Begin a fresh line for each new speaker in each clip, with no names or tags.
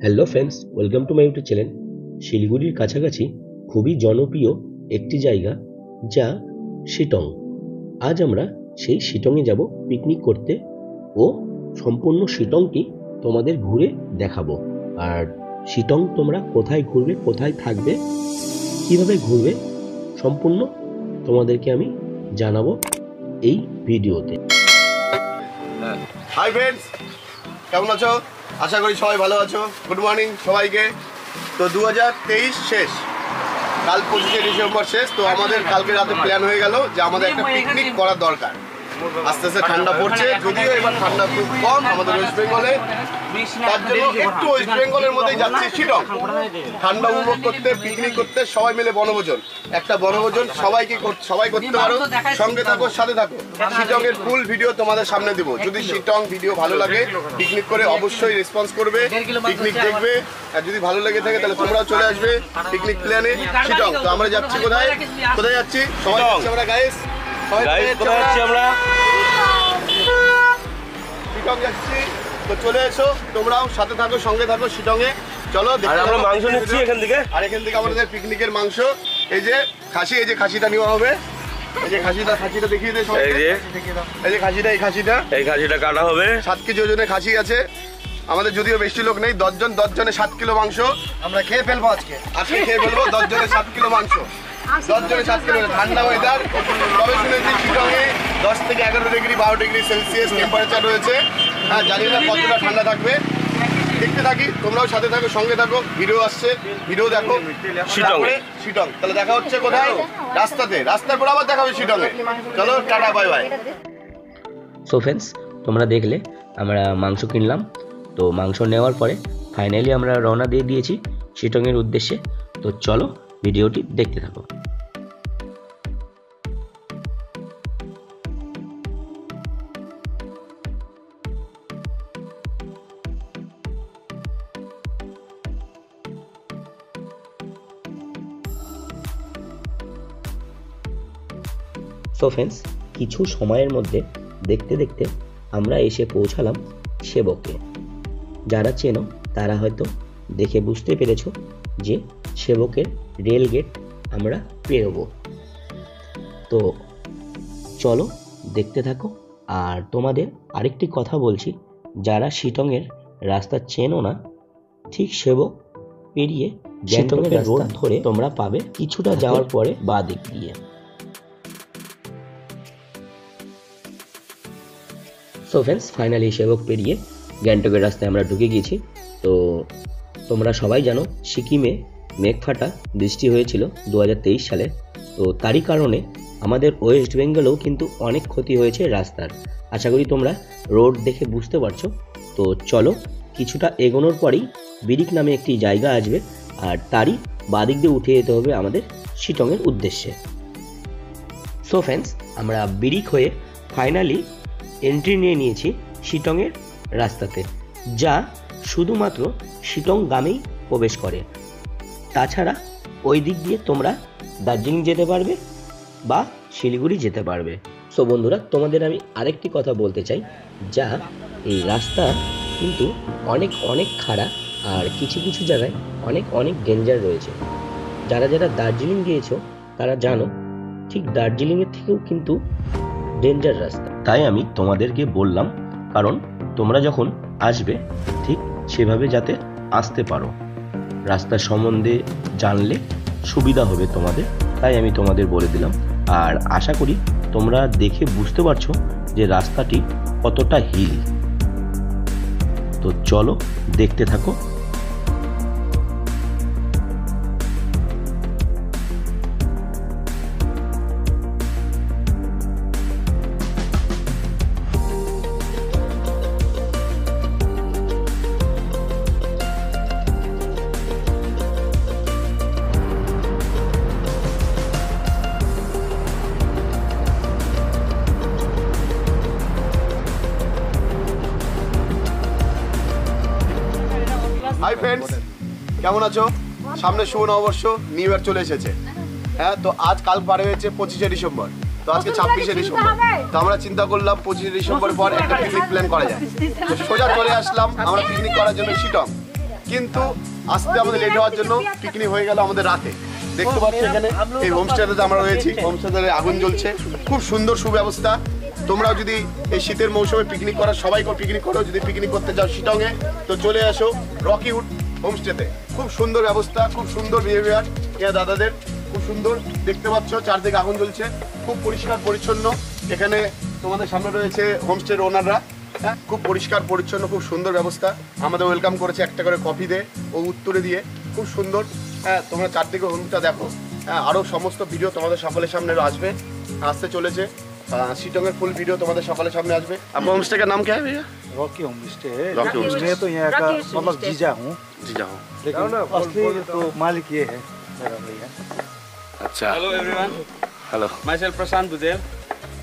Hello friends, welcome to my YouTube channel. শিলিগুড়ির কাছাকাছি খুবই জনপ্রিয় একটি জায়গা যা শিটং। আজ আমরা সেই শিটংয়ে যাব পিকনিক করতে ও সম্পূর্ণ শিটংটি তোমাদের ঘুরে দেখাবো। আর শিটং তোমরা কোথায় ঘুরবে, কোথায় থাকবে, কিভাবে ঘুরবে সম্পূর্ণ তোমাদেরকে আমি জানাবো এই ভিডিওতে।
হাই ফ্রেন্ডস, কেমন আছো? আশা করি সবাই ভালো আছো। গুড মর্নিং সবাইকে। তো 2023 শেষ, কাল 25শে ডিসেম্বর শেষ। তো আমাদের কালকে রাতে প্ল্যান হয়ে গেল যে আমাদের একটা পিকনিক করার দরকার। আস্তে আস্তে ঠান্ডা পড়ছে, যদিও এবার ঠান্ডা খুব কম আমাদের ওয়েস্ট বেঙ্গলে। তার জন্য একটু ওয়েস্ট বেঙ্গলের মধ্যেই যাচ্ছি শিটং, ঠান্ডা উপভোগ করতে, পিকনিক করতে, সবাই মিলে বনভোজন। একটা বনভোজন সবাই করতে পারো। সঙ্গে থাকো, সাথে থাকো। শিটং এর ফুল ভিডিও তোমাদের সামনে দেবো। যদি শিটং ভিডিও ভালো লাগে, পিকনিক করে অবশ্যই রেসপন্স করবে, পিকনিক দেখবে। আর যদি ভালো লেগে থাকে তাহলে তোমরাও চলে আসবে পিকনিক প্ল্যানে শিটং। তো আমরা যাচ্ছি কোথায় যাচ্ছি? সবাই যাচ্ছি আমরা গাইস, কোথায় যাচ্ছি আমরা? শিটং যাচ্ছি। তো চলে এসো, তোমরাও সাথে থাকো, সঙ্গে থাকো শিটংয়ে। চলো, আমরা মাংস নিচ্ছি এখান থেকে। আর এখান থেকে আমাদের পিকনিকের মাংস, এই যে খাসি, এই যে খাসিটা নেওয়া হবে। এই যে খাসিটা দেখিয়ে দে। এই যে খাসিটা কাটা হবে। 7 কেজি ওজনের খাসি আছে আমাদের। যদিও বেশি লোক নেই, 10 জনে 7 কিলো মাংস আমরা খেয়ে ফেলবো। আজকে খেয়ে ফেলবো 10 জনে 7 কিলো মাংস। 10 জনে 7 কিলো। ঠান্ডা ওয়েদার, তবে শুনেছি শিটংয়ে 10 থেকে 11 ডিগ্রি 12 ডিগ্রি সেলসিয়াস টেম্পারেচার রয়েছে। হ্যাঁ, জানি না কতটা ঠান্ডা থাকবে। দেখতে থাকি, তোমরাও সাথে থাকো, সঙ্গে থাকো। ভিডিও আসছে, ভিডিও দেখো। শিটং তাহলে দেখা হচ্ছে কোথায়? রাস্তার পর আবার দেখা হবে শিটংয়ে। চলো, tata, bye bye.
So friends, তোমরা দেখলে আমরা মাংস কিনলাম। তো মাংস নেওয়ার পরে ফাইনালি আমরা রওনা দিয়ে দিয়েছি শিটংয়ের উদ্দেশ্যে। তো চলো ভিডিওটি দেখতে থাকো। সো ফ্রেন্ডস, কিছু সময়ের মধ্যে দেখতে দেখতে আমরা এসে পৌঁছালাম সেবকে। যারা চেনো তারা হয়তো দেখে বুঝতে পেরেছো যে সেবকের রেল গেট আমরা পেরোবো। তো চলো দেখতে থাকো। আর তোমাদের আরেকটি কথা বলছি, যারা শিটংয়ের রাস্তা চেনো না, ঠিক সেবক পেরিয়ে শিটংয়ের রোড ধরে তোমরা পাবে কিছুটা যাওয়ার পরে বাঁ দিক দিয়ে। সো ফ্রেন্ডস, ফাইনালি সেবক পেরিয়ে গ্যাংটকের রাস্তায় আমরা ঢুকে গিয়েছি। তো তোমরা সবাই জানো সিকিমে মেঘফাটা বৃষ্টি হয়েছিল 2023 সালে। তো তারই কারণে আমাদের ওয়েস্ট বেঙ্গলেও কিন্তু অনেক ক্ষতি হয়েছে রাস্তার। আশা করি তোমরা রোড দেখে বুঝতে পারছো। তো চলো, কিছুটা এগোনোর পরেই বিরিক নামে একটি জায়গা আসবে, আর তারই বাদিক দিয়ে উঠে যেতে হবে আমাদের শিটংয়ের উদ্দেশ্যে। সো ফ্রেন্ডস, আমরা বিরিক হয়ে ফাইনালি এন্ট্রি নিয়ে নিয়েছি শিটংয়ের রাস্তাতে, যা শুধুমাত্র শিটং গ্রামেই প্রবেশ করে। তাছাড়া ওই দিক দিয়ে তোমরা দার্জিলিং যেতে পারবে বা শিলিগুড়ি যেতে পারবে। সো বন্ধুরা, তোমাদের আমি আরেকটি কথা বলতে চাই, যা এই রাস্তা কিন্তু অনেক খাড়া, আর কিছু কিছু জায়গায় অনেক ডেঞ্জার রয়েছে। যারা দার্জিলিং গিয়েছো তারা জানো, ঠিক দার্জিলিংয়ের থেকেও কিন্তু ডেঞ্জার রাস্তা। তাই আমি তোমাদেরকে বললাম, কারণ তোমরা যখন আসবে ঠিক সেভাবে যাতে আসতে পারো, রাস্তার সম্বন্ধে জানলে সুবিধা হবে তোমাদের। তাই আমি তোমাদের বলে দিলাম। আর আশা করি তোমরা দেখে বুঝতে পারছো যে রাস্তাটি কতটা হিল। তো চলো দেখতে থাকো।
হাই ফ্রেন্ডস, কেমন আছো? সামনে শুভ নববর্ষ, নিউ ইয়ার চলে এসেছে। হ্যাঁ, তো কাল পার হয়েছে 25শে ডিসেম্বর। তো আজকে 26শে ডিসেম্বর। তো আমরা চিন্তা করলাম 25শে ডিসেম্বর পর একটা পিকনিক প্ল্যান করা যায়। তো সোজা চলে আসলাম আমরা পিকনিক করার জন্য শিটং। কিন্তু আসতে আমাদের লেট হওয়ার জন্য পিকনিক হয়ে গেল আমাদের রাতে। দেখতে পাচ্ছ এখানে এই হোমস্টেতে আমরা রয়েছি, হোমস্টেতে আগুন জ্বলছে, খুব সুন্দর সুব্যবস্থা। তোমরাও যদি এই শীতের মৌসুমে পিকনিক করার, সবাই পিকনিক করো, যদি পিকনিক করতে যাও শিলংয়ে তো চলে আসো রকিউড হোমস্টেতে। খুব সুন্দর ব্যবস্থা, খুব সুন্দর বিহেভিয়ার এরা দাদাদের, খুব সুন্দর। দেখতে পাচ্ছ চারদিকে আগুন জ্বলছে, খুব পরিষ্কার পরিচ্ছন্ন। এখানে তোমাদের সামনে রয়েছে হোমস্টের ওনাররা, হ্যাঁ, খুব পরিষ্কার পরিচ্ছন্ন, খুব সুন্দর ব্যবস্থা। আমাদের ওয়েলকাম করেছে একটা করে কফি দিয়ে ও উত্তরে দিয়ে, খুব সুন্দর। হ্যাঁ, তোমরা চারদিকে হোমটা দেখো। হ্যাঁ, আরও সমস্ত ভিডিও তোমাদের সকলের সামনে আসবে, আসতে চলেছে। शिटोंग फुल वीडियो तुम्हारे सकाले सामने आज में। आपका होमस्टे का नाम क्या है भैया?
रॉकी होमस्टे है।
Rocky homestay.
मैं तो यहाँ का मतलब जीजा हूँ, लेकिन असली तो मालिक ये है मेरा भैया।
अच्छा,
hello everyone,
hello,
myself Prashant Bujel,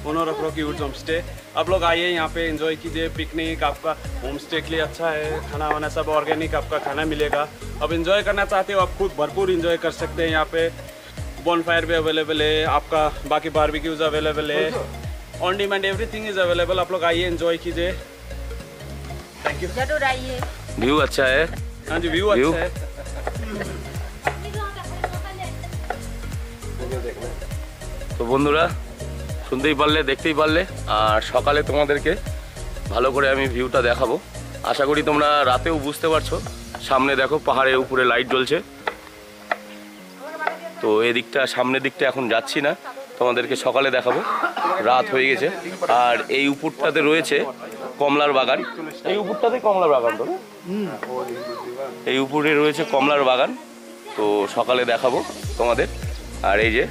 owner of Rocky Woods homestay. आप लोग आइए यहाँ पे एंजॉय कीजिए पिकनिक। आपका होमस्टे के लिए अच्छा है, खाना वाना सब ऑर्गेनिक आपका खाना मिलेगा। अब एंजॉय करना चाहते हो आप खुद भरपूर एंजॉय कर सकते हैं। यहाँ पे बॉनफायर भी अवेलेबल है, आपका बाकी बारबेक्यूज अवेलेबल है, on demand everything is available. आप लोग आइए एंजॉय कीजिए। Thank you.
जरूर आइए।
व्यू अच्छा है।
हाँ जी, व्यू अच्छा है।
তো বন্ধুরা শুনতেই পারলে, দেখতেই পারলে, আর সকালে তোমাদেরকে ভালো করে আমি ভিউটা দেখাবো। আশা করি তোমরা রাতেও বুঝতে পারছো। সামনে দেখো পাহাড়ের উপরে লাইট জ্বলছে। তো এদিকটা, সামনের দিকটা এখন যাচ্ছি না, তোমাদেরকে সকালে দেখাবো। রাত হয়ে গেছে। আর এই উপরটাতে রয়েছে কমলার বাগান। এই উপরটাতে কমলার বাগান, তো এই উপরে রয়েছে কমলার বাগান। তো সকালে দেখাবো তোমাদের। আর এই যে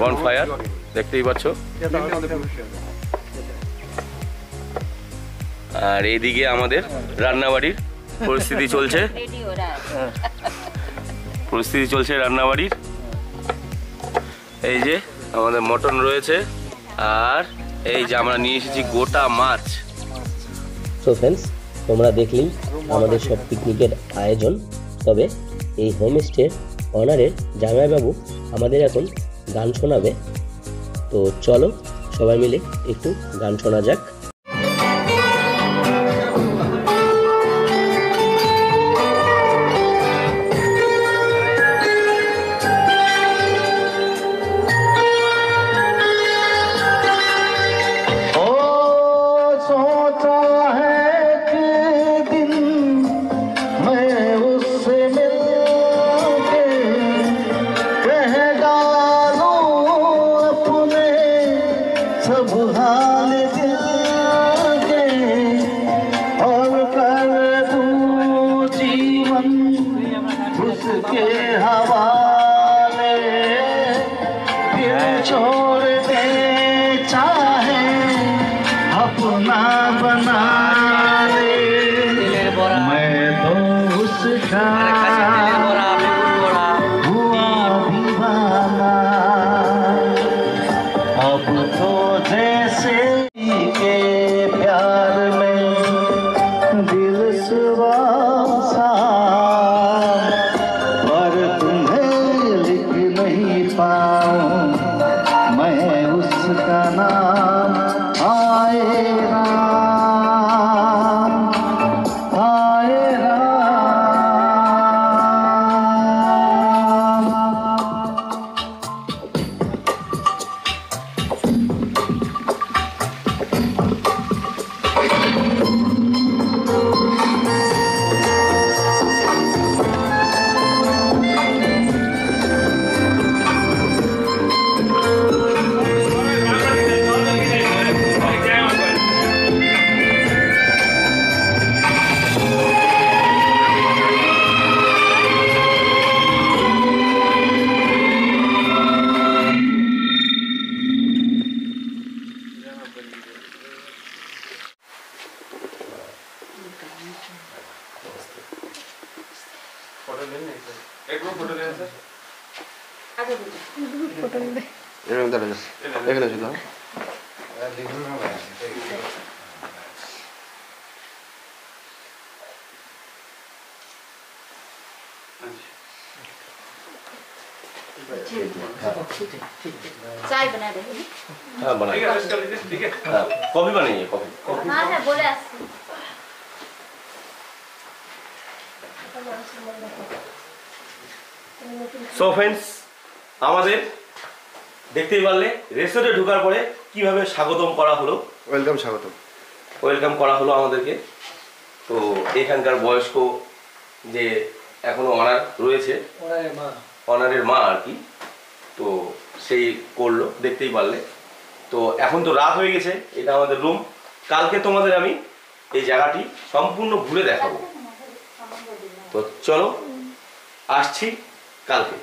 বনফায়ার দেখতেই পাচ্ছ। আর এইদিকে আমাদের রান্নাবাড়ির পরিস্থিতি চলছে, রান্নাবাড়ির। এই যে আমাদের মটন রয়েছে, আর এই যে আমরা নিয়ে এসেছি গোটা মাছ।
সো ফ্রেন্ডস, তোমরা দেখলেই আমাদের সব পিকনিকের আয়োজন। তবে এই হোমস্টের অনারের জামাইবাবু আমাদের এখন গান শোনাবে। তো চলো সবাই মিলে একটু গান শোনা যাক।
चाय बना रहे हैं।
हाँ बनाइए,
ठीक है।
हाँ कॉफी बनाइए, कॉफी।
हाँ है, बोले आसी।
সো ফ্রেন্ডস, আমাদের দেখতেই পারলে রেস্টুরেন্টে ঢোকার পরে কিভাবে স্বাগতম করা হলো, ওয়েলকাম করা হলো আমাদেরকে। তো এখানকার বয়স্ক যে এখনো অনার রয়েছে, অনারের মা আর কি, তো সেই করলো, দেখতেই পারলে। তো এখন তো রাত হয়ে গেছে, এটা আমাদের রুম। কালকে তোমাদের আমি এই জায়গাটি সম্পূর্ণ ঘুরে দেখাবো। তো চলো, আসছি কালকে।